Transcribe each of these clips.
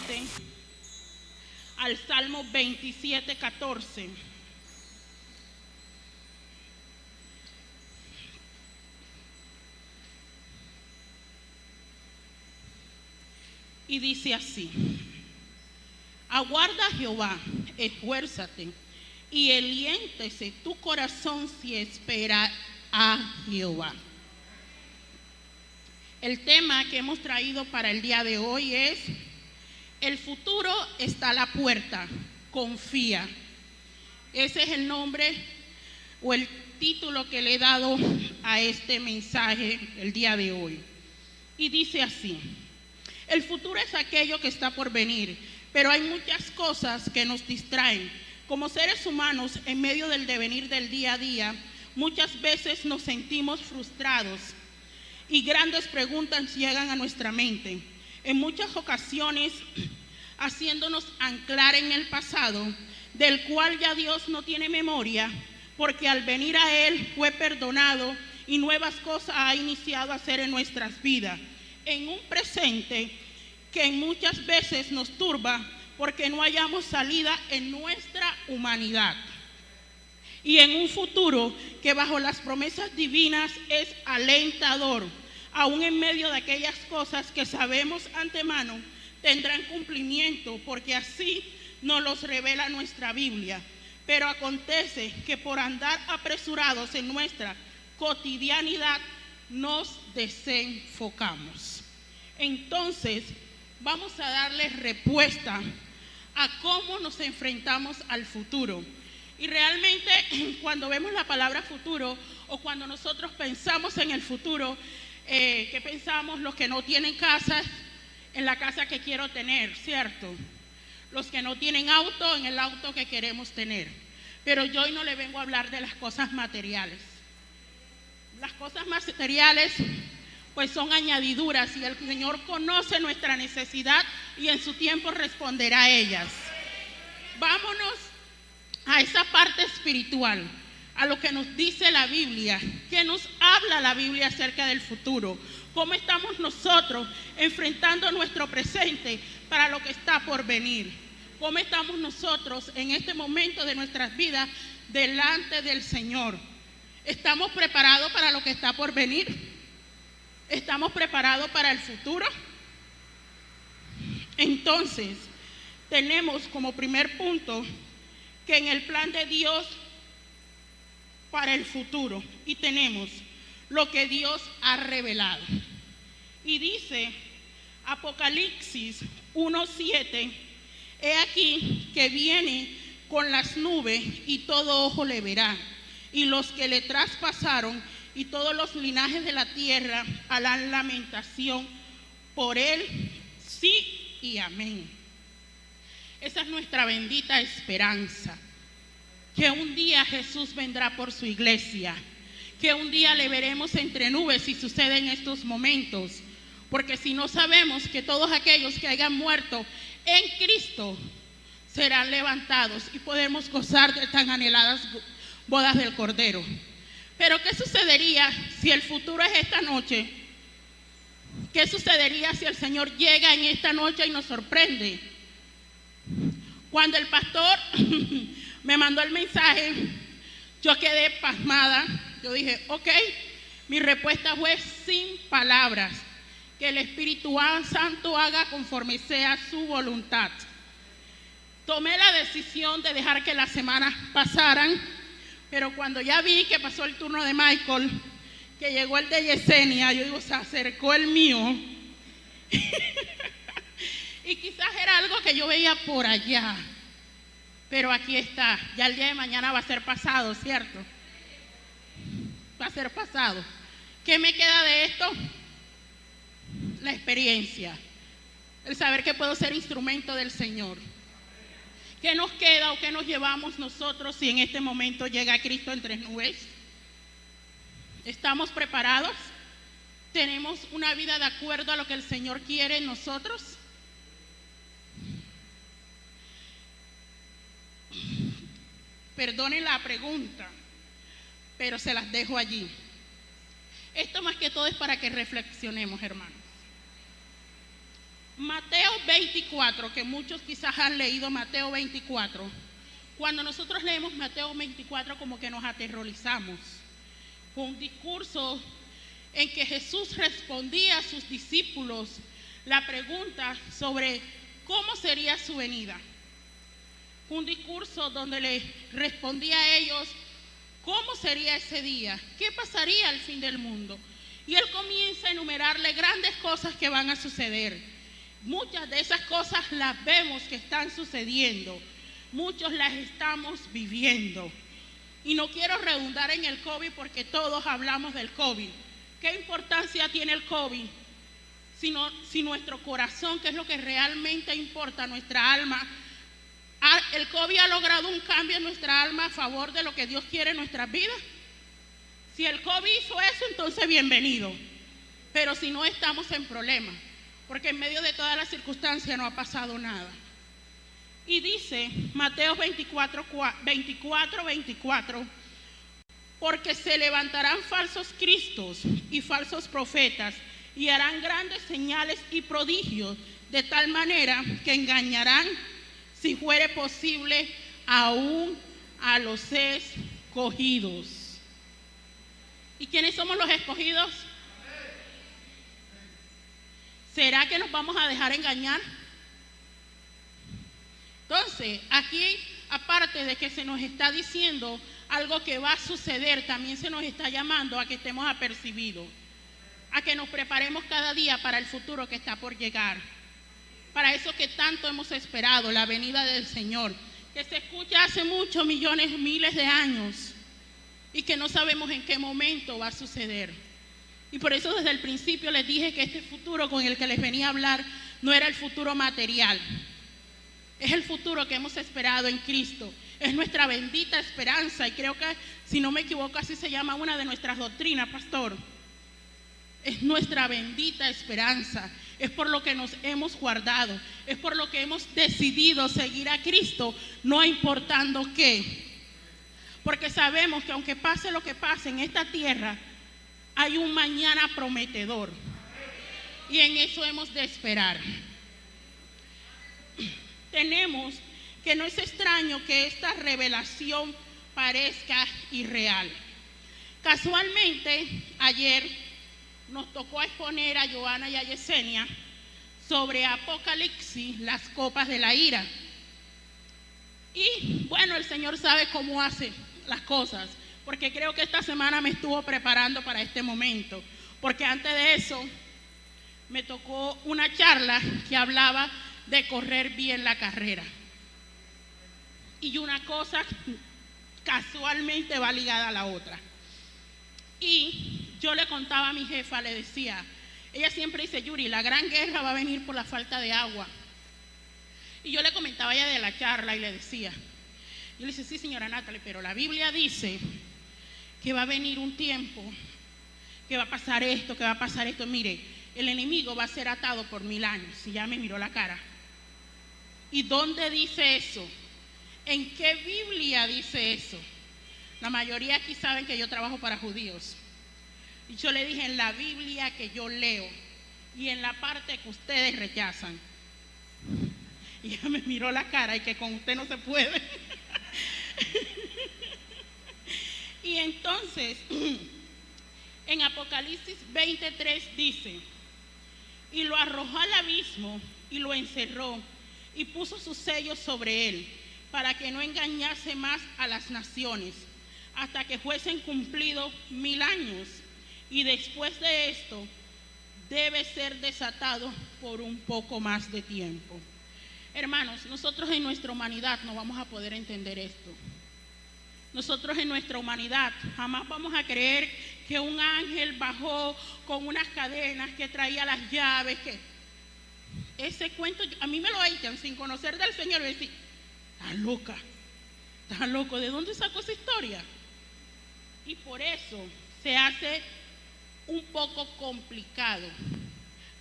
nuevamente al Salmo 27:14. Y dice así: aguarda a Jehová, esfuérzate, y aliéntese tu corazón si espera a Jehová. El tema que hemos traído para el día de hoy es: el futuro está a la puerta, confía. Ese es el nombre o el título que le he dado a este mensaje el día de hoy. Y dice así: el futuro es aquello que está por venir, pero hay muchas cosas que nos distraen. Como seres humanos, en medio del devenir del día a día, muchas veces nos sentimos frustrados y grandes preguntas llegan a nuestra mente. En muchas ocasiones, haciéndonos anclar en el pasado, del cual ya Dios no tiene memoria, porque al venir a Él fue perdonado y nuevas cosas ha iniciado a hacer en nuestras vidas. En un presente que muchas veces nos turba porque no hallamos salida en nuestra humanidad. Y en un futuro que bajo las promesas divinas es alentador, aún en medio de aquellas cosas que sabemos antemano tendrán cumplimiento, porque así nos los revela nuestra Biblia. Pero acontece que por andar apresurados en nuestra cotidianidad nos desenfocamos. Entonces, vamos a darle respuesta a cómo nos enfrentamos al futuro. Y realmente, cuando vemos la palabra futuro, o cuando nosotros pensamos en el futuro, ¿qué pensamos? Los que no tienen casa, en la casa que quiero tener, ¿cierto? Los que no tienen auto, en el auto que queremos tener. Pero yo hoy no le vengo a hablar de las cosas materiales. Las cosas materiales pues son añadiduras, y el Señor conoce nuestra necesidad y en su tiempo responderá a ellas. Vámonos a esa parte espiritual, a lo que nos dice la Biblia. ¿Qué nos habla la Biblia acerca del futuro? ¿Cómo estamos nosotros enfrentando nuestro presente para lo que está por venir? ¿Cómo estamos nosotros en este momento de nuestras vidas delante del Señor? ¿Estamos preparados para lo que está por venir? ¿Estamos preparados para el futuro? Entonces, tenemos como primer punto que en el plan de Dios para el futuro, y tenemos lo que Dios ha revelado. Y dice Apocalipsis 1:7: he aquí que viene con las nubes y todo ojo le verá, y los que le traspasaron y todos los linajes de la tierra harán lamentación por él, sí y amén. Esa es nuestra bendita esperanza, que un día Jesús vendrá por su iglesia, que un día le veremos entre nubes si sucede en estos momentos, porque si no sabemos que todos aquellos que hayan muerto en Cristo serán levantados y podemos gozar de tan anheladas bodas del Cordero. Pero ¿qué sucedería si el futuro es esta noche? ¿Qué sucedería si el Señor llega en esta noche y nos sorprende? Cuando el pastor me mandó el mensaje, yo quedé pasmada. Yo dije, ok, mi respuesta fue sin palabras: que el Espíritu Santo haga conforme sea su voluntad. Tomé la decisión de dejar que las semanas pasaran, pero cuando ya vi que pasó el turno de Michael, que llegó el de Yesenia, yo digo, se acercó el mío. Y quizás era algo que yo veía por allá, pero aquí está. Ya el día de mañana va a ser pasado, ¿cierto? Va a ser pasado. ¿Qué me queda de esto? La experiencia, el saber que puedo ser instrumento del Señor. ¿Qué nos queda o qué nos llevamos nosotros si en este momento llega Cristo entre nubes? ¿Estamos preparados? ¿Tenemos una vida de acuerdo a lo que el Señor quiere en nosotros? Perdonen la pregunta, pero se las dejo allí. Esto más que todo es para que reflexionemos, hermanos. Mateo 24, que muchos quizás han leído Mateo 24. Cuando nosotros leemos Mateo 24 como que nos aterrorizamos. Fue un discurso en que Jesús respondía a sus discípulos la pregunta sobre cómo sería su venida. Fue un discurso donde le respondía a ellos cómo sería ese día, qué pasaría al fin del mundo. Y él comienza a enumerarle grandes cosas que van a suceder. Muchas de esas cosas las vemos que están sucediendo. Muchos las estamos viviendo. Y no quiero redundar en el COVID porque todos hablamos del COVID. ¿Qué importancia tiene el COVID? Si nuestro corazón, que es lo que realmente importa, nuestra alma, el COVID ha logrado un cambio en nuestra alma a favor de lo que Dios quiere en nuestras vidas. Si el COVID hizo eso, entonces bienvenido. Pero si no, estamos en problemas, porque en medio de todas las circunstancias no ha pasado nada. Y dice Mateo 24, porque se levantarán falsos cristos y falsos profetas y harán grandes señales y prodigios, de tal manera que engañarán, si fuere posible, aún a los escogidos. ¿Y quiénes somos los escogidos? ¿Será que nos vamos a dejar engañar? Entonces, aquí, aparte de que se nos está diciendo algo que va a suceder, también se nos está llamando a que estemos apercibidos, a que nos preparemos cada día para el futuro que está por llegar, para eso que tanto hemos esperado, la venida del Señor, que se escucha hace muchos millones, miles de años, y que no sabemos en qué momento va a suceder. Y por eso desde el principio les dije que este futuro con el que les venía a hablar no era el futuro material, es el futuro que hemos esperado en Cristo. Es nuestra bendita esperanza, y creo que, si no me equivoco, así se llama una de nuestras doctrinas, pastor. Es nuestra bendita esperanza, es por lo que nos hemos guardado, es por lo que hemos decidido seguir a Cristo, no importando qué. Porque sabemos que aunque pase lo que pase en esta tierra, hay un mañana prometedor, y en eso hemos de esperar. Tenemos que no es extraño que esta revelación parezca irreal. Casualmente, ayer nos tocó exponer a Joana y a Yesenia sobre Apocalipsis, las copas de la ira. Y bueno, el Señor sabe cómo hace las cosas, porque creo que esta semana me estuvo preparando para este momento, porque antes de eso me tocó una charla que hablaba de correr bien la carrera. Y una cosa casualmente va ligada a la otra. Y yo le contaba a mi jefa, le decía, ella siempre dice, Yuri, la gran guerra va a venir por la falta de agua. Y yo le comentaba a ella de la charla y le decía, yo le decía, sí señora Natalie, pero la Biblia dice que va a venir un tiempo, que va a pasar esto, que va a pasar esto. Mire, el enemigo va a ser atado por 1000 años. Y ya me miró la cara. ¿Y dónde dice eso? ¿En qué Biblia dice eso? La mayoría aquí saben que yo trabajo para judíos. Y yo le dije, en la Biblia que yo leo y en la parte que ustedes rechazan. Y ella me miró la cara y que con usted no se puede. Y entonces, en Apocalipsis 23 dice, y lo arrojó al abismo y lo encerró y puso sus sellos sobre él, para que no engañase más a las naciones, hasta que fuesen cumplidos 1000 años. Y después de esto, debe ser desatado por un poco más de tiempo. Hermanos, nosotros en nuestra humanidad no vamos a poder entender esto. Nosotros en nuestra humanidad jamás vamos a creer que un ángel bajó con unas cadenas, que traía las llaves, que ese cuento, a mí me lo echan sin conocer del Señor y decir, está loca, está loco, ¿de dónde sacó esa historia? Y por eso se hace un poco complicado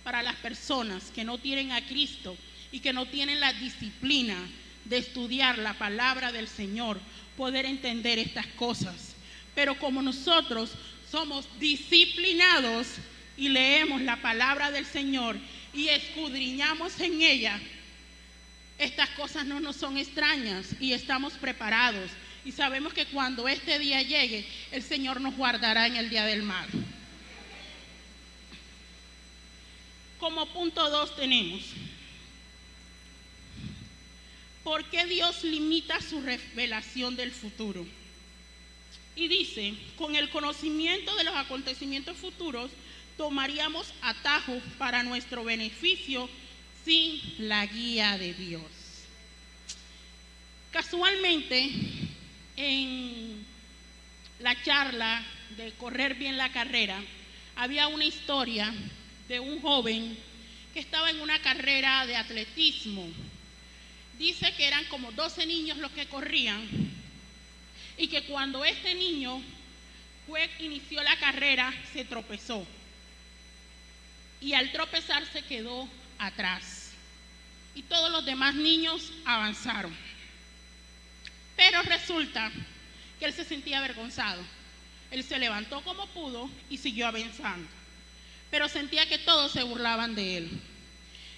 para las personas que no tienen a Cristo y que no tienen la disciplina de estudiar la palabra del Señor, poder entender estas cosas. Pero como nosotros somos disciplinados y leemos la palabra del Señor, y escudriñamos en ella, estas cosas no nos son extrañas y estamos preparados. Y sabemos que cuando este día llegue, el Señor nos guardará en el día del mal. Como punto 2 tenemos: ¿por qué Dios limita su revelación del futuro? Y dice, con el conocimiento de los acontecimientos futuros, tomaríamos atajos para nuestro beneficio sin la guía de Dios. Casualmente, en la charla de correr bien la carrera, había una historia de un joven que estaba en una carrera de atletismo. Dice que eran como 12 niños los que corrían y que cuando este niño inició la carrera, se tropezó. Y al tropezar se quedó atrás. Y todos los demás niños avanzaron. Pero resulta que él se sentía avergonzado. Él se levantó como pudo y siguió avanzando. Pero sentía que todos se burlaban de él.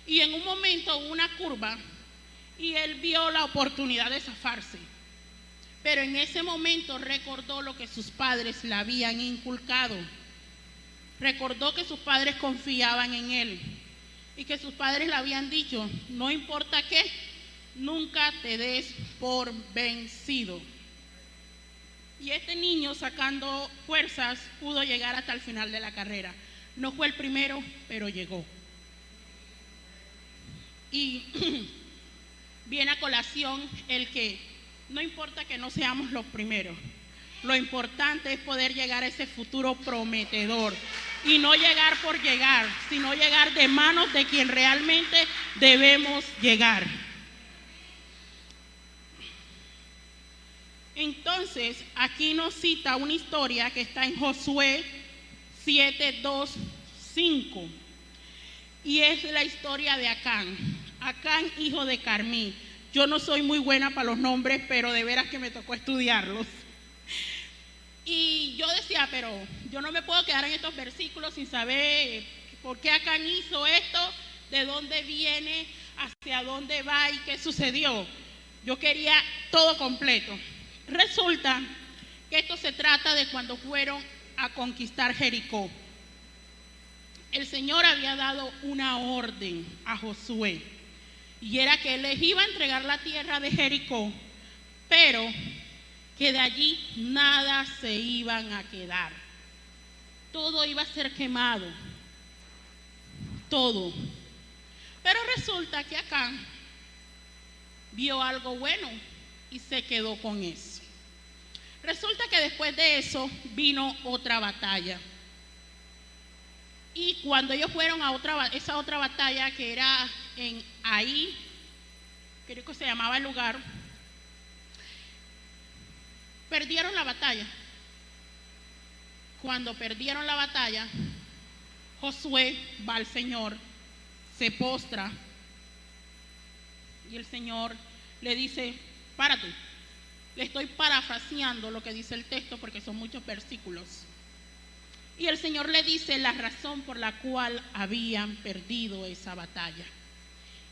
Y en un momento hubo una curva y él vio la oportunidad de zafarse. Pero en ese momento recordó lo que sus padres le habían inculcado. Recordó que sus padres confiaban en él y que sus padres le habían dicho, no importa qué, nunca te des por vencido. Y este niño, sacando fuerzas, pudo llegar hasta el final de la carrera. No fue el primero, pero llegó. Y viene a colación el que no importa que no seamos los primeros. Lo importante es poder llegar a ese futuro prometedor. Y no llegar por llegar, sino llegar de manos de quien realmente debemos llegar. Entonces, aquí nos cita una historia que está en Josué 7:2-5. Y es la historia de Acán. Acán, hijo de Carmí. Yo no soy muy buena para los nombres, pero de veras que me tocó estudiarlos. Y yo decía, pero yo no me puedo quedar en estos versículos sin saber por qué Acán hizo esto, de dónde viene, hacia dónde va y qué sucedió. Yo quería todo completo. Resulta que esto se trata de cuando fueron a conquistar Jericó. El Señor había dado una orden a Josué y era que él les iba a entregar la tierra de Jericó, pero que de allí nada se iban a quedar. Todo iba a ser quemado. Todo. Pero resulta que Acán vio algo bueno y se quedó con eso. Resulta que después de eso vino otra batalla. Y cuando ellos fueron a esa otra batalla que era en Ahí, creo que se llamaba el lugar, perdieron la batalla. Cuando perdieron la batalla, Josué va al Señor, se postra y el Señor le dice, párate. Le estoy parafraseando lo que dice el texto porque son muchos versículos. Y el Señor le dice la razón por la cual habían perdido esa batalla.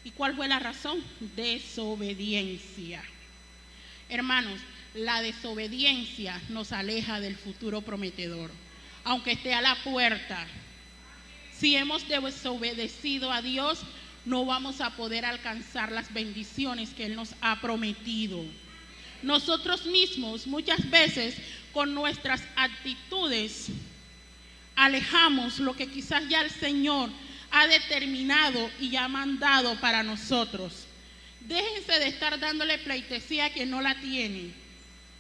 ¿Y cuál fue la razón? Desobediencia. Hermanos, la desobediencia nos aleja del futuro prometedor, aunque esté a la puerta. Si hemos desobedecido a Dios, no vamos a poder alcanzar las bendiciones que Él nos ha prometido. Nosotros mismos muchas veces con nuestras actitudes alejamos lo que quizás ya el Señor ha determinado y ha mandado para nosotros. Déjense de estar dándole pleitesía a quien no la tiene.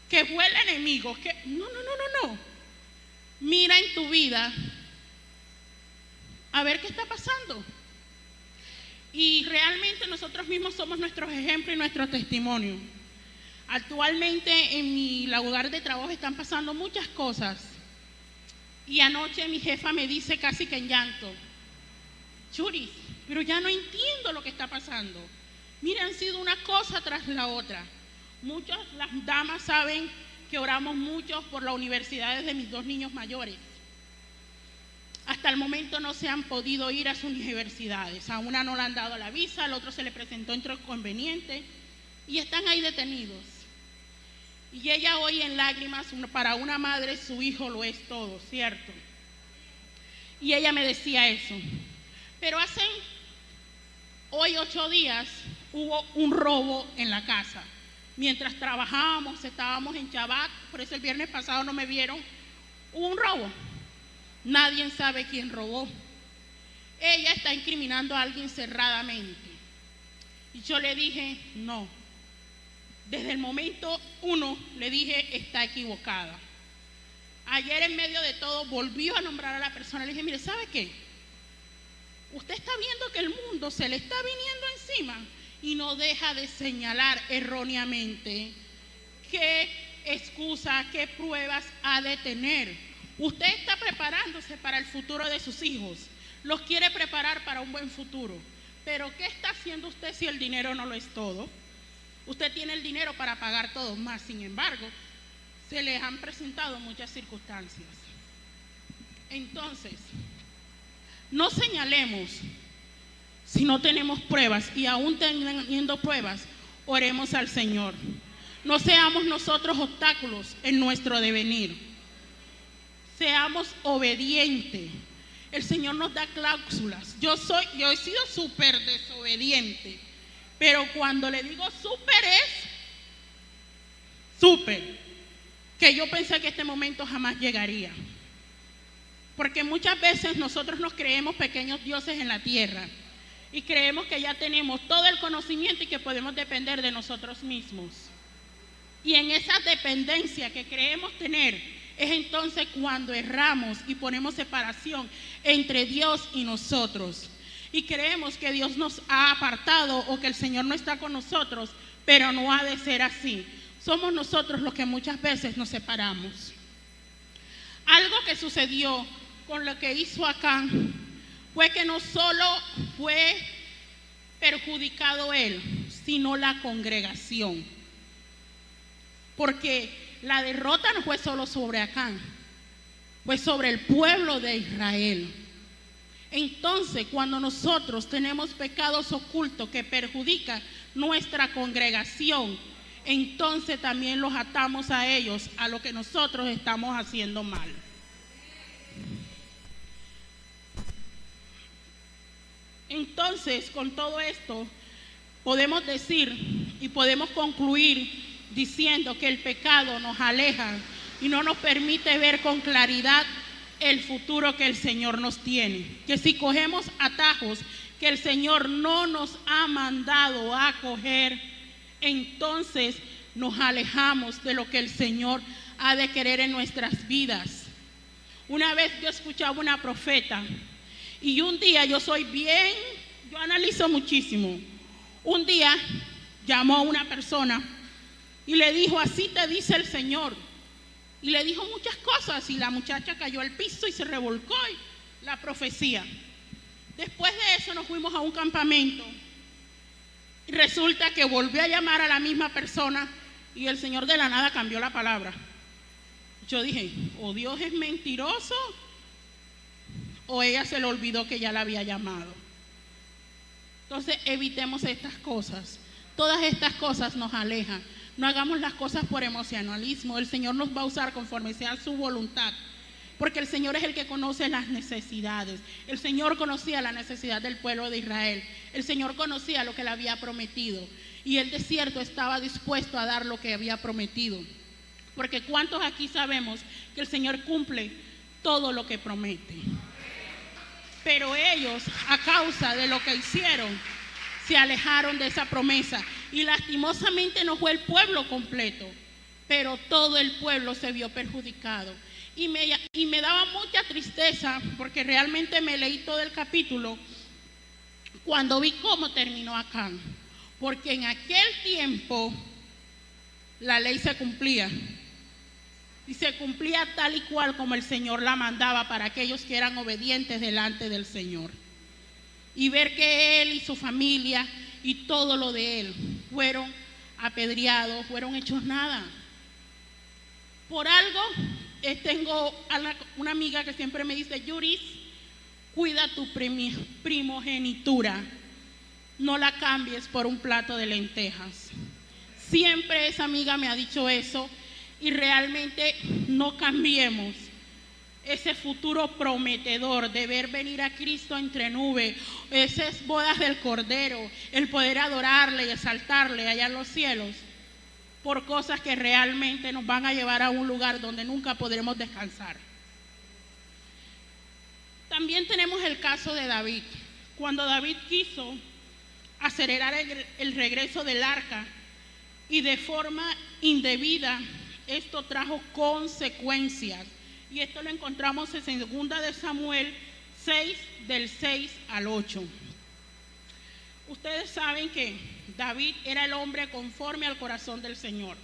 Que fue el enemigo. Que no. Mira en tu vida a ver qué está pasando. Y realmente nosotros mismos somos nuestros ejemplos y nuestro testimonio. Actualmente en mi lugar de trabajo están pasando muchas cosas. Y anoche mi jefa me dice casi que en llanto, Churis, pero ya no entiendo lo que está pasando. Mira, han sido una cosa tras la otra. Muchas, las damas saben que oramos mucho por las universidades de mis 2 niños mayores. Hasta el momento no se han podido ir a sus universidades. A una no le han dado la visa, al otro se le presentó inconveniente y están ahí detenidos. Y ella hoy en lágrimas, para una madre su hijo lo es todo, ¿cierto? Y ella me decía eso. Pero hoy 8 días hubo un robo en la casa. Mientras trabajábamos, estábamos en Shabbat, por eso el viernes pasado no me vieron, hubo un robo. Nadie sabe quién robó. Ella está incriminando a alguien cerradamente. Y yo le dije, no. Desde el momento 1 le dije, está equivocada. Ayer en medio de todo volvió a nombrar a la persona. Le dije, mire, ¿sabe qué? Usted está viendo que el mundo se le está viniendo encima y no deja de señalar erróneamente qué excusa, qué pruebas ha de tener. Usted está preparándose para el futuro de sus hijos. Los quiere preparar para un buen futuro. Pero ¿qué está haciendo usted si el dinero no lo es todo? Usted tiene el dinero para pagar todo más. Sin embargo, se les han presentado muchas circunstancias. Entonces, no señalemos si no tenemos pruebas, y aún teniendo pruebas, oremos al Señor. No seamos nosotros obstáculos en nuestro devenir. Seamos obedientes. El Señor nos da cláusulas. Yo he sido súper desobediente, pero cuando le digo súper es súper, que yo pensé que este momento jamás llegaría. Porque muchas veces nosotros nos creemos pequeños dioses en la tierra y creemos que ya tenemos todo el conocimiento y que podemos depender de nosotros mismos. Y en esa dependencia que creemos tener es entonces cuando erramos y ponemos separación entre Dios y nosotros. Y creemos que Dios nos ha apartado o que el Señor no está con nosotros, pero no ha de ser así. Somos nosotros los que muchas veces nos separamos. Algo que sucedió con lo que hizo Acán fue que no solo fue perjudicado él, sino la congregación. Porque la derrota no fue solo sobre Acán, fue sobre el pueblo de Israel. Entonces, cuando nosotros tenemos pecados ocultos que perjudican nuestra congregación, entonces también los atamos a ellos, a lo que nosotros estamos haciendo mal. Entonces, con todo esto, podemos decir y podemos concluir diciendo que el pecado nos aleja y no nos permite ver con claridad el futuro que el Señor nos tiene. Que si cogemos atajos que el Señor no nos ha mandado a coger, entonces nos alejamos de lo que el Señor ha de querer en nuestras vidas. Una vez yo escuchaba una profeta y un día yo analizo muchísimo. Un día llamó a una persona y le dijo, así te dice el Señor. Y le dijo muchas cosas y la muchacha cayó al piso y se revolcó y la profecía. Después de eso nos fuimos a un campamento y resulta que volvió a llamar a la misma persona y el Señor de la nada cambió la palabra. Yo dije, o Dios es mentiroso o ella se le olvidó que ya la había llamado. Entonces evitemos estas cosas. Todas estas cosas nos alejan. No hagamos las cosas por emocionalismo. El Señor nos va a usar conforme sea su voluntad, porque el Señor es el que conoce las necesidades. El Señor conocía la necesidad del pueblo de Israel. El Señor conocía lo que le había prometido y el desierto estaba dispuesto a dar lo que había prometido. Porque ¿cuántos aquí sabemos que el Señor cumple todo lo que promete? Pero ellos, a causa de lo que hicieron, se alejaron de esa promesa. Y lastimosamente no fue el pueblo completo, pero todo el pueblo se vio perjudicado. Y me daba mucha tristeza, porque realmente me leí todo el capítulo cuando vi cómo terminó Acán. Porque en aquel tiempo la ley se cumplía. Y se cumplía tal y cual como el Señor la mandaba para aquellos que eran obedientes delante del Señor. Y ver que él y su familia y todo lo de él fueron apedreados, fueron hechos nada. Por algo, tengo una amiga que siempre me dice, Yuris, Cuida tu primogenitura. No la cambies por un plato de lentejas. Siempre esa amiga me ha dicho eso y realmente no cambiemos ese futuro prometedor de ver venir a Cristo entre nubes, esas bodas del Cordero, el poder adorarle y exaltarle allá en los cielos, por cosas que realmente nos van a llevar a un lugar donde nunca podremos descansar. También tenemos el caso de David. Cuando David quiso acelerar el regreso del arca y de forma indebida, esto trajo consecuencias. Y esto lo encontramos en 2 de Samuel 6, del 6 al 8. Ustedes saben que David era el hombre conforme al corazón del Señor,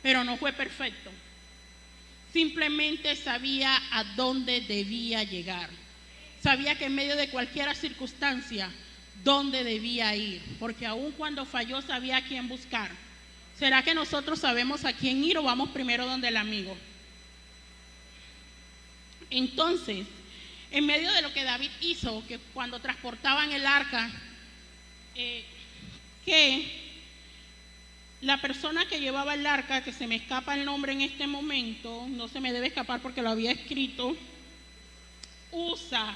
pero no fue perfecto. Simplemente sabía a dónde debía llegar. Sabía que en medio de cualquier circunstancia, dónde debía ir, porque aun cuando falló sabía a quién buscar. ¿Será que nosotros sabemos a quién ir o vamos primero donde el amigo? Entonces, en medio de lo que David hizo, que cuando transportaban el arca, que la persona que llevaba el arca, que se me escapa el nombre en este momento, no se me debe escapar porque lo había escrito, Usa,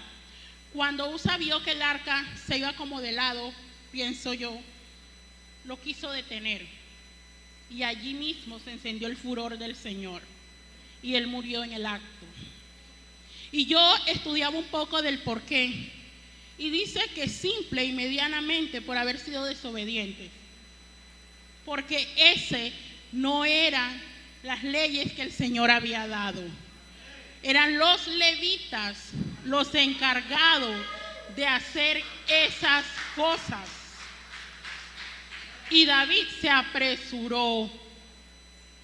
cuando Usa vio que el arca se iba como de lado, pienso yo, lo quiso detener. Y allí mismo se encendió el furor del Señor y él murió en el acto. Y yo estudiaba un poco del por qué. Y dice que simple y medianamente por haber sido desobedientes. Porque ese no eran las leyes que el Señor había dado. Eran los levitas los encargados de hacer esas cosas. Y David se apresuró.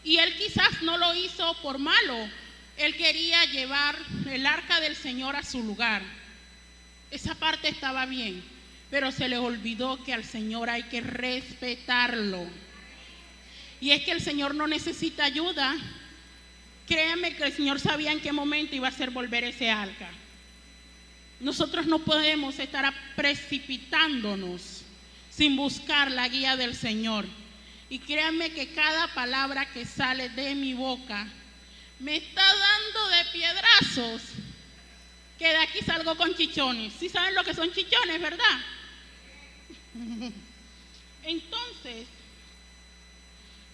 Y él quizás no lo hizo por malo. Él quería llevar el arca del Señor a su lugar. Esa parte estaba bien, pero se le olvidó que al Señor hay que respetarlo. Y es que el Señor no necesita ayuda. Créanme que el Señor sabía en qué momento iba a hacer volver ese arca. Nosotros no podemos estar precipitándonos sin buscar la guía del Señor. Y créanme que cada palabra que sale de mi boca me está dando de piedrazos, que de aquí salgo con chichones. ¿Sí saben lo que son chichones, verdad? Entonces,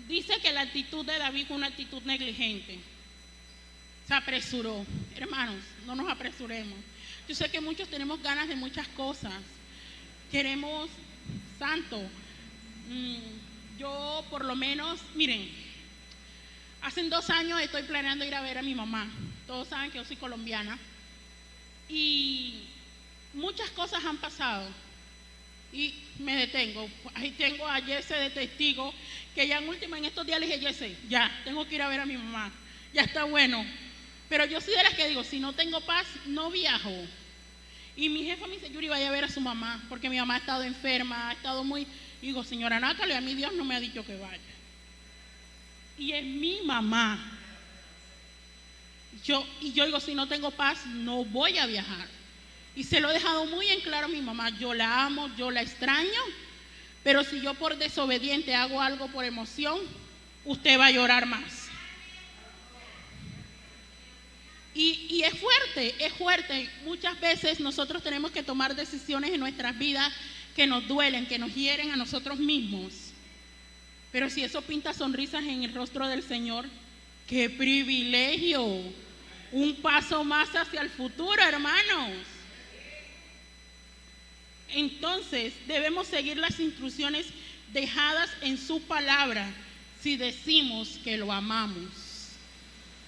dice que la actitud de David fue una actitud negligente. Se apresuró. Hermanos, no nos apresuremos. Yo sé que muchos tenemos ganas de muchas cosas. Queremos santo. Yo por lo menos, miren, hace 2 años estoy planeando ir a ver a mi mamá. Todos saben que yo soy colombiana. Y muchas cosas han pasado. Y me detengo. Ahí tengo a Jesse de testigo, que ya en estos días le dije, Jesse, ya, tengo que ir a ver a mi mamá. Ya está bueno. Pero yo soy de las que digo, si no tengo paz, no viajo. Y mi jefa me dice, Yuri, vaya a ver a su mamá, porque mi mamá ha estado enferma, ha estado muy... Y digo, señora Natalia, a mí Dios no me ha dicho que vaya. Y es mi mamá. Yo digo, si no tengo paz, no voy a viajar. Y se lo he dejado muy en claro a mi mamá. Yo la amo, yo la extraño, pero si yo por desobediente hago algo por emoción, usted va a llorar más. Y es fuerte. Muchas veces nosotros tenemos que tomar decisiones en nuestras vidas que nos duelen, que nos hieren a nosotros mismos. Pero si eso pinta sonrisas en el rostro del Señor, ¡qué privilegio! Un paso más hacia el futuro, hermanos. Entonces, debemos seguir las instrucciones dejadas en su palabra si decimos que lo amamos.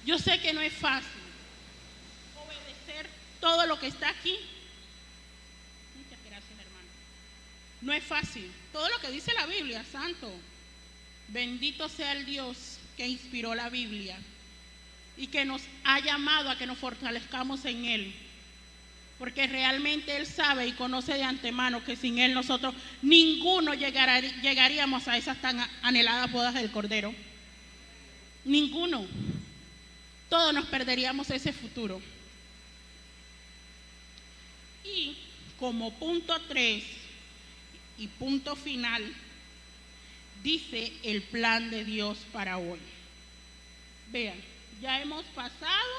Yo sé que no es fácil obedecer todo lo que está aquí. Muchas gracias, hermano. No es fácil. Todo lo que dice la Biblia, santo. Bendito sea el Dios que inspiró la Biblia y que nos ha llamado a que nos fortalezcamos en Él. Porque realmente Él sabe y conoce de antemano que sin Él nosotros ninguno llegaríamos a esas tan anheladas bodas del Cordero. Ninguno. Todos nos perderíamos ese futuro. Y como punto 3 y punto final, dice el plan de Dios para hoy. Vean, ya hemos pasado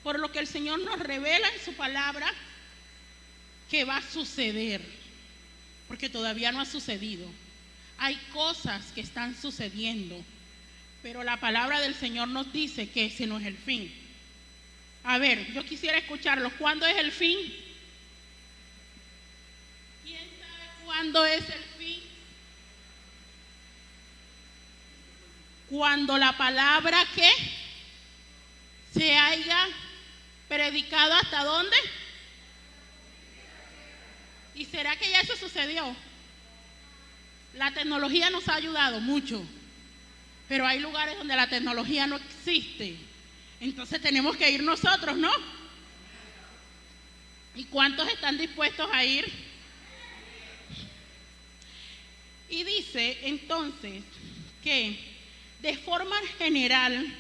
por lo que el Señor nos revela en su palabra que va a suceder, porque todavía no ha sucedido. Hay cosas que están sucediendo, pero la palabra del Señor nos dice que ese no es el fin. A ver, yo quisiera escucharlos. ¿Cuándo es el fin? ¿Quién sabe cuándo es el fin? Cuando la palabra que se haya predicado, ¿hasta dónde? ¿Y será que ya eso sucedió? La tecnología nos ha ayudado mucho, pero hay lugares donde la tecnología no existe. Entonces tenemos que ir nosotros, ¿no? ¿Y cuántos están dispuestos a ir? Y dice entonces que de forma general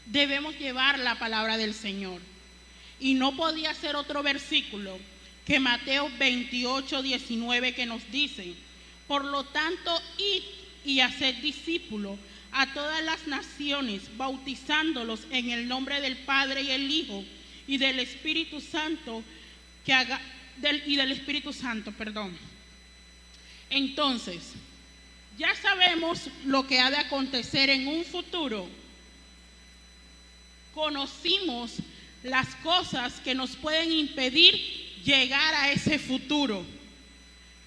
debemos llevar la palabra del Señor. Y no podía ser otro versículo que Mateo 28:19, que nos dice: por lo tanto, id y haced discípulos a todas las naciones, bautizándolos en el nombre del Padre y el Hijo y del Espíritu Santo, del Espíritu Santo. Entonces, ya sabemos lo que ha de acontecer en un futuro. Conocimos las cosas que nos pueden impedir llegar a ese futuro.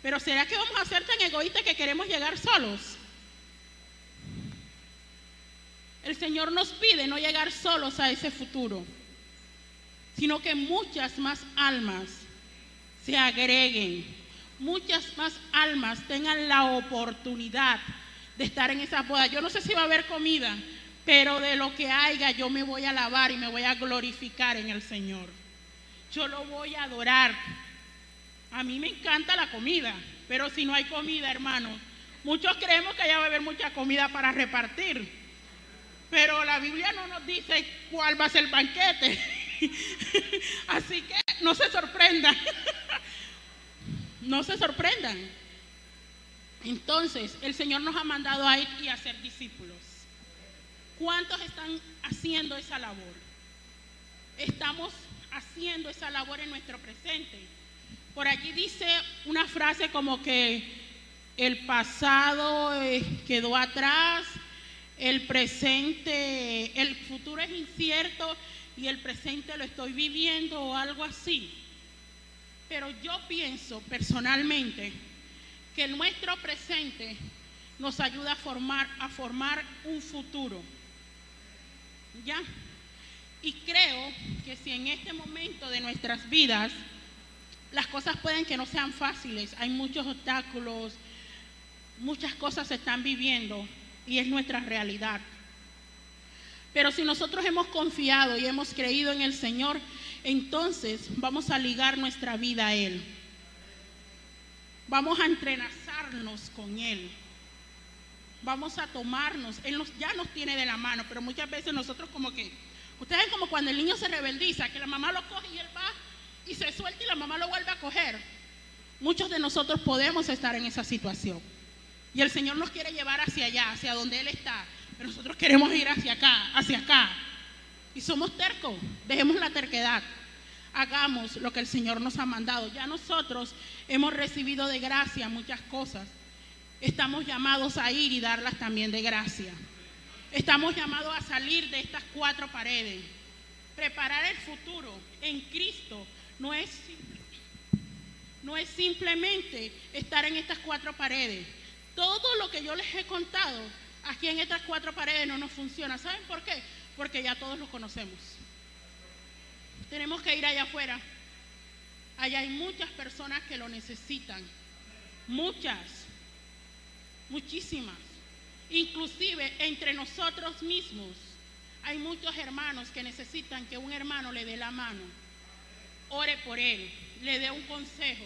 Pero ¿será que vamos a ser tan egoístas que queremos llegar solos? El Señor nos pide no llegar solos a ese futuro, sino que muchas más almas se agreguen, muchas más almas tengan la oportunidad de estar en esa boda. Yo no sé si va a haber comida, pero de lo que haya yo me voy a alabar y me voy a glorificar en el Señor. Yo lo voy a adorar. A mí me encanta la comida, pero si no hay comida, hermanos, muchos creemos que allá va a haber mucha comida para repartir. Pero la Biblia no nos dice cuál va a ser el banquete. Así que no se sorprendan. No se sorprendan. Entonces, el Señor nos ha mandado a ir y a ser discípulos. ¿Cuántos están haciendo esa labor? Estamos haciendo esa labor en nuestro presente. Por allí dice una frase como que el pasado quedó atrás, el presente, el futuro es incierto y el presente lo estoy viviendo o algo así. Pero yo pienso personalmente que nuestro presente nos ayuda a formar un futuro. ¿Ya? Y creo que si en este momento de nuestras vidas las cosas pueden que no sean fáciles, hay muchos obstáculos, muchas cosas se están viviendo y es nuestra realidad. Pero si nosotros hemos confiado y hemos creído en el Señor, entonces vamos a ligar nuestra vida a Él. Vamos a entrelazarnos con Él. Vamos a tomarnos. Él ya nos tiene de la mano, pero muchas veces nosotros ustedes ven como cuando el niño se rebeldiza, que la mamá lo coge y él va y se suelta y la mamá lo vuelve a coger. Muchos de nosotros podemos estar en esa situación. Y el Señor nos quiere llevar hacia allá, hacia donde Él está. Pero nosotros queremos ir hacia acá. Y somos tercos. Dejemos la terquedad. Hagamos lo que el Señor nos ha mandado. Ya nosotros hemos recibido de gracia muchas cosas. Estamos llamados a ir y darlas también de gracia. Estamos llamados a salir de estas 4 paredes. Preparar el futuro en Cristo no es simplemente estar en estas 4 paredes. Todo lo que yo les he contado aquí en estas 4 paredes no nos funciona. ¿Saben por qué? Porque ya todos lo conocemos. Tenemos que ir allá afuera. Allá hay muchas personas que lo necesitan. Muchísimas. Inclusive entre nosotros mismos hay muchos hermanos que necesitan que un hermano le dé la mano, ore por él, le dé un consejo.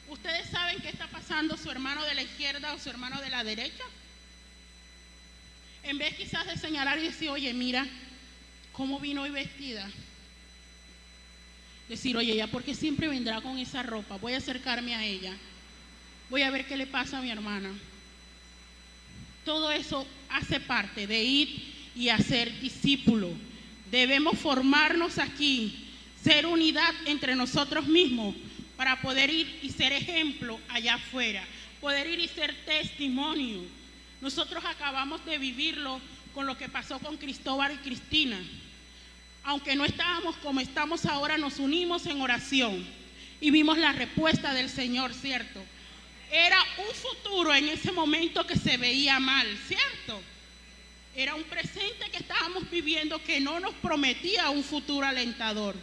¿Ustedes saben qué está pasando su hermano de la izquierda o su hermano de la derecha? En vez quizás de señalar y decir, oye, mira, ¿cómo vino hoy vestida? Decir, oye, ¿ella por qué siempre vendrá con esa ropa? Voy a acercarme a ella, voy a ver qué le pasa a mi hermana. Todo eso hace parte de ir y hacer discípulo. Debemos formarnos aquí, ser unidad entre nosotros mismos para poder ir y ser ejemplo allá afuera, poder ir y ser testimonio. Nosotros acabamos de vivirlo con lo que pasó con Cristóbal y Cristina. Aunque no estábamos como estamos ahora, nos unimos en oración y vimos la respuesta del Señor, ¿cierto? Era un futuro en ese momento que se veía mal, ¿cierto? Era un presente que estábamos viviendo que no nos prometía un futuro alentador.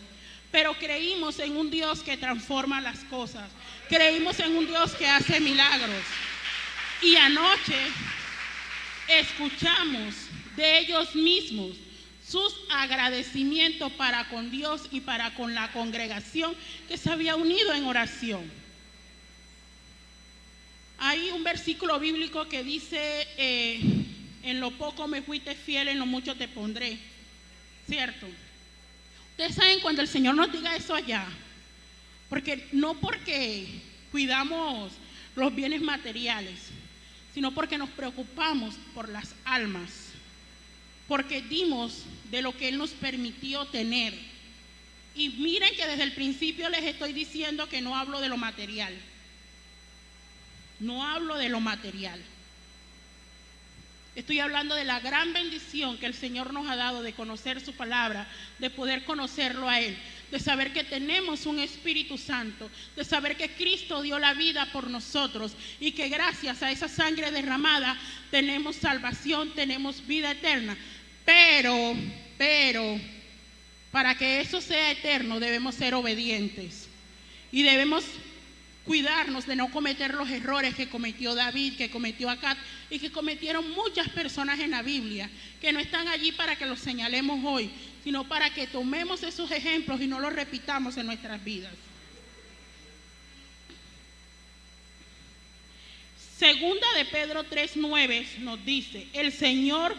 Pero creímos en un Dios que transforma las cosas. Creímos en un Dios que hace milagros. Y anoche escuchamos de ellos mismos sus agradecimientos para con Dios y para con la congregación que se había unido en oración. Hay un versículo bíblico que dice, en lo poco me fuiste fiel, en lo mucho te pondré, ¿cierto? Ustedes saben cuando el Señor nos diga eso allá, porque no porque cuidamos los bienes materiales, sino porque nos preocupamos por las almas, porque dimos de lo que Él nos permitió tener. Y miren que desde el principio les estoy diciendo que no hablo de lo material. No hablo de lo material. Estoy hablando de la gran bendición que el Señor nos ha dado de conocer su palabra, de poder conocerlo a Él, de saber que tenemos un Espíritu Santo, de saber que Cristo dio la vida por nosotros y que gracias a esa sangre derramada tenemos salvación, tenemos vida eterna. Pero, para que eso sea eterno debemos ser obedientes y debemos cuidarnos de no cometer los errores que cometió David, que cometió Acat y que cometieron muchas personas en la Biblia, que no están allí para que los señalemos hoy, sino para que tomemos esos ejemplos y no los repitamos en nuestras vidas. Segunda de Pedro 3:9 nos dice, el Señor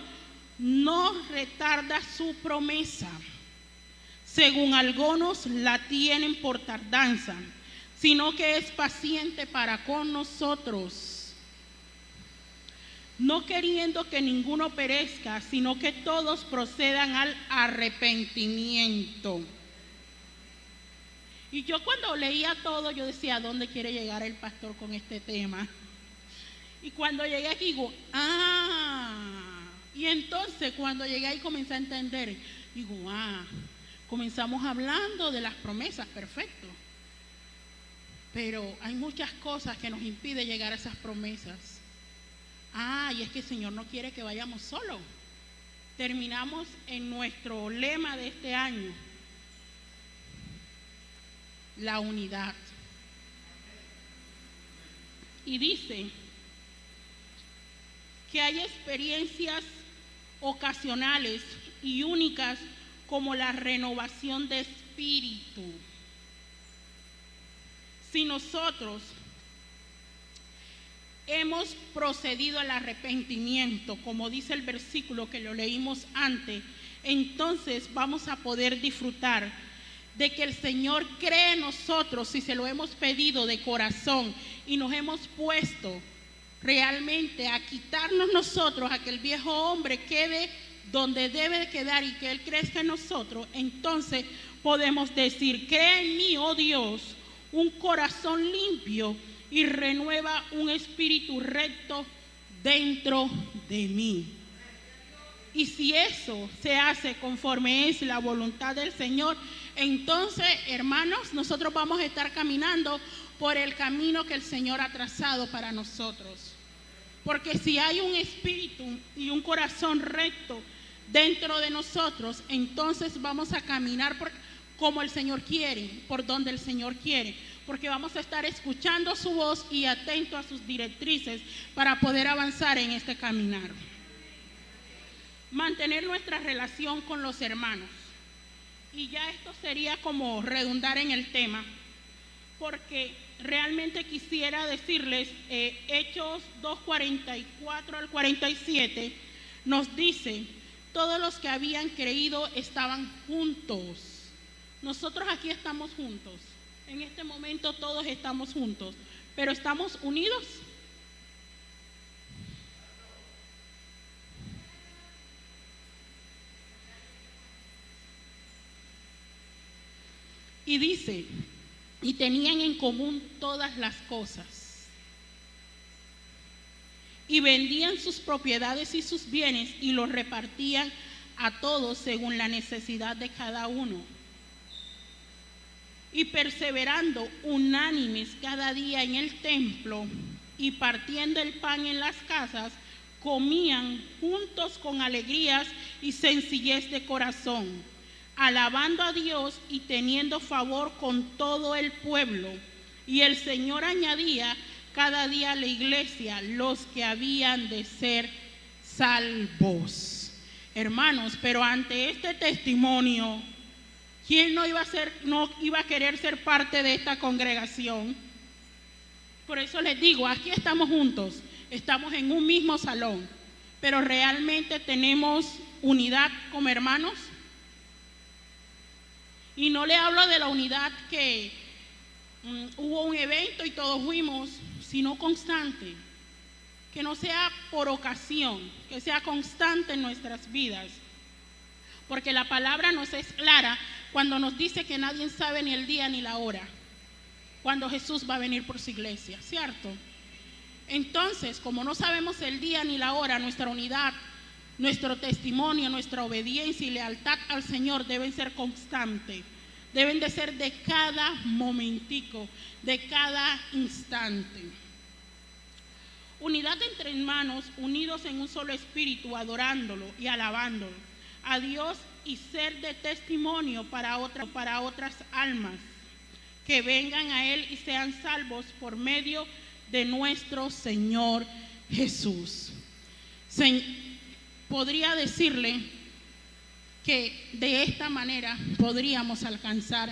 no retarda su promesa, según algunos la tienen por tardanza, sino que es paciente para con nosotros, no queriendo que ninguno perezca, sino que todos procedan al arrepentimiento. Y yo cuando leía todo, yo decía, ¿a dónde quiere llegar el pastor con este tema? Y cuando llegué aquí digo, y entonces cuando llegué ahí comencé a entender, digo, comenzamos hablando de las promesas, perfecto. Pero hay muchas cosas que nos impiden llegar a esas promesas. Y es que el Señor no quiere que vayamos solos. Terminamos en nuestro lema de este año, la unidad. Y dice que hay experiencias ocasionales y únicas como la renovación de espíritu. Si nosotros hemos procedido al arrepentimiento, como dice el versículo que lo leímos antes, entonces vamos a poder disfrutar de que el Señor cree en nosotros si se lo hemos pedido de corazón y nos hemos puesto realmente a quitarnos nosotros, a que el viejo hombre quede donde debe de quedar y que Él crezca en nosotros. Entonces podemos decir, crea en mí, oh Dios, un corazón limpio y renueva un espíritu recto dentro de mí. Y si eso se hace conforme es la voluntad del Señor, entonces, hermanos, nosotros vamos a estar caminando por el camino que el Señor ha trazado para nosotros. Porque si hay un espíritu y un corazón recto dentro de nosotros, entonces vamos a caminar como el Señor quiere, por donde el Señor quiere, porque vamos a estar escuchando su voz y atentos a sus directrices para poder avanzar en este caminar. Mantener nuestra relación con los hermanos. Y ya esto sería como redundar en el tema, porque realmente quisiera decirles, Hechos 2:44 al 47 nos dice todos los que habían creído estaban juntos. Nosotros aquí estamos juntos. En este momento todos estamos juntos, pero ¿estamos unidos? Y dice, y tenían en común todas las cosas, y vendían sus propiedades y sus bienes y los repartían a todos según la necesidad de cada uno. Y perseverando unánimes cada día en el templo y partiendo el pan en las casas, comían juntos con alegrías y sencillez de corazón, alabando a Dios y teniendo favor con todo el pueblo. Y el Señor añadía cada día a la iglesia los que habían de ser salvos. Hermanos, pero ante este testimonio, ¿quién no iba a querer ser parte de esta congregación? Por eso les digo, aquí estamos juntos, estamos en un mismo salón, pero ¿realmente tenemos unidad como hermanos? Y no le hablo de la unidad que hubo un evento y todos fuimos, sino constante. Que no sea por ocasión, que sea constante en nuestras vidas. Porque la palabra nos es clara cuando nos dice que nadie sabe ni el día ni la hora, cuando Jesús va a venir por su iglesia, ¿cierto? Entonces, como no sabemos el día ni la hora, nuestra unidad, nuestro testimonio, nuestra obediencia y lealtad al Señor deben ser constantes, deben de ser de cada momentico, de cada instante. Unidad entre hermanos, unidos en un solo espíritu, adorándolo y alabándolo a Dios y ser de testimonio para otras almas que vengan a Él y sean salvos por medio de nuestro Señor Jesús. Podría decirle que de esta manera podríamos alcanzar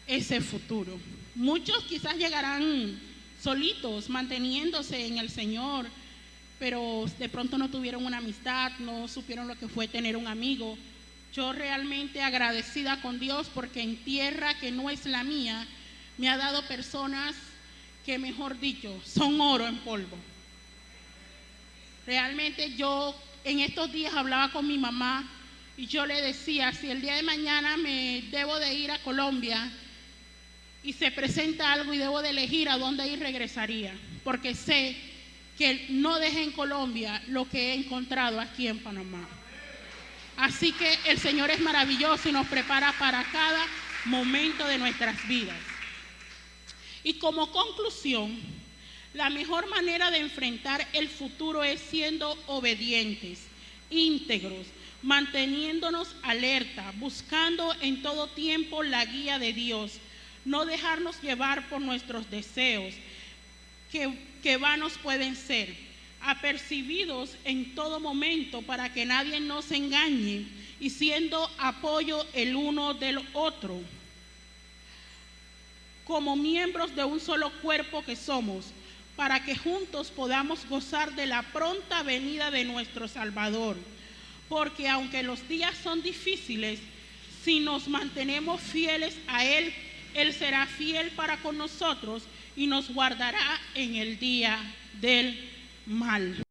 ese futuro. Muchos quizás llegarán solitos, manteniéndose en el Señor, pero de pronto no tuvieron una amistad, no supieron lo que fue tener un amigo. Yo realmente agradecida con Dios porque en tierra que no es la mía, me ha dado personas que, mejor dicho, son oro en polvo. Realmente yo en estos días hablaba con mi mamá y yo le decía, si el día de mañana me debo de ir a Colombia y se presenta algo y debo de elegir a dónde ir, regresaría, porque sé que no dejé en Colombia lo que he encontrado aquí en Panamá. Así que el Señor es maravilloso y nos prepara para cada momento de nuestras vidas. Y como conclusión, la mejor manera de enfrentar el futuro es siendo obedientes, íntegros, manteniéndonos alerta, buscando en todo tiempo la guía de Dios, no dejarnos llevar por nuestros deseos, que vanos pueden ser, apercibidos en todo momento para que nadie nos engañe y siendo apoyo el uno del otro, como miembros de un solo cuerpo que somos, para que juntos podamos gozar de la pronta venida de nuestro Salvador. Porque aunque los días son difíciles, si nos mantenemos fieles a Él, Él será fiel para con nosotros y nos guardará en el día del mal.